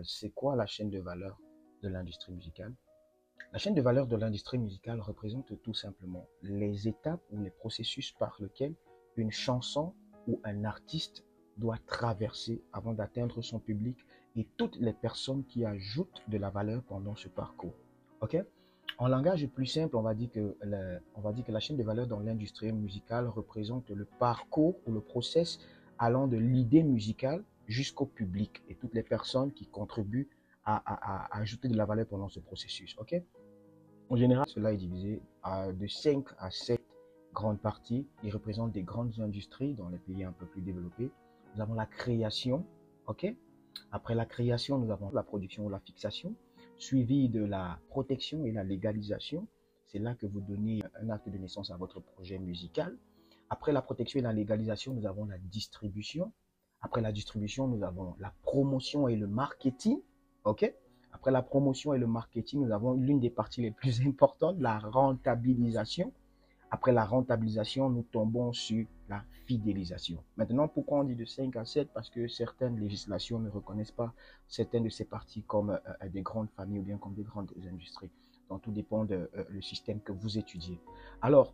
C'est quoi la chaîne de valeur de l'industrie musicale? La chaîne de valeur de l'industrie musicale représente tout simplement les étapes ou les processus par lesquels une chanson ou un artiste doit traverser avant d'atteindre son public et toutes les personnes qui ajoutent de la valeur pendant ce parcours. OK? En langage plus simple, on va dire que la chaîne de valeur dans l'industrie musicale représente le parcours ou le process allant de l'idée musicale jusqu'au public et toutes les personnes qui contribuent à ajouter de la valeur pendant ce processus. OK? En général, cela est divisé de 5 à 7 grandes parties. Ils représentent des grandes industries dans les pays un peu plus développés. Nous avons la création, ok? Après la création, nous avons la production ou la fixation, suivi de la protection et la légalisation. C'est là que vous donnez un acte de naissance à votre projet musical. Après la protection et la légalisation, nous avons la distribution. Après la distribution, nous avons la promotion et le marketing, ok? Après la promotion et le marketing, nous avons l'une des parties les plus importantes, la rentabilisation. Après la rentabilisation, nous tombons sur la fidélisation. Maintenant, pourquoi on dit de 5 à 7? Parce que certaines législations ne reconnaissent pas certaines de ces parties comme des grandes familles ou bien comme des grandes industries. Donc, tout dépend du système que vous étudiez. Alors,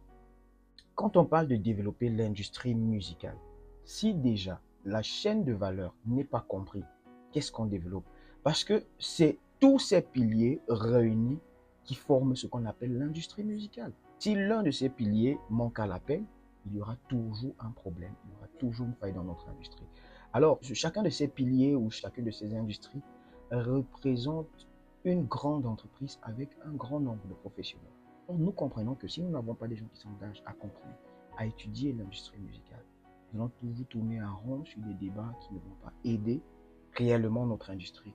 quand on parle de développer l'industrie musicale, si déjà la chaîne de valeur n'est pas comprise, qu'est-ce qu'on développe? Parce que c'est tous ces piliers réunis qui forment ce qu'on appelle l'industrie musicale. Si l'un de ces piliers manque à l'appel, il y aura toujours un problème, il y aura toujours une faille dans notre industrie. Alors, chacun de ces piliers ou chacune de ces industries représente une grande entreprise avec un grand nombre de professionnels. Nous comprenons que si nous n'avons pas des gens qui s'engagent à comprendre, à étudier l'industrie musicale, nous allons toujours tourner en rond sur des débats qui ne vont pas aider réellement notre industrie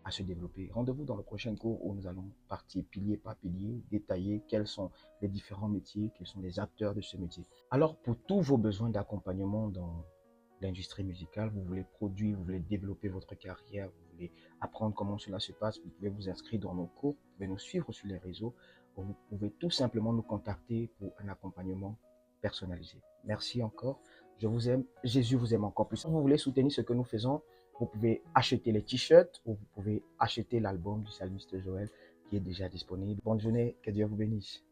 à se développer. Rendez-vous dans le prochain cours où nous allons partir pilier par pilier, détailler quels sont les différents métiers, quels sont les acteurs de ce métier. Alors, pour tous vos besoins d'accompagnement dans l'industrie musicale, vous voulez produire, vous voulez développer votre carrière, vous voulez apprendre comment cela se passe, vous pouvez vous inscrire dans nos cours, vous pouvez nous suivre sur les réseaux, ou vous pouvez tout simplement nous contacter pour un accompagnement personnalisé. Merci encore. Je vous aime. Jésus vous aime encore plus. Si vous voulez soutenir ce que nous faisons, vous pouvez acheter les t-shirts ou vous pouvez acheter l'album du psalmiste Joël qui est déjà disponible. Bonne journée, que Dieu vous bénisse.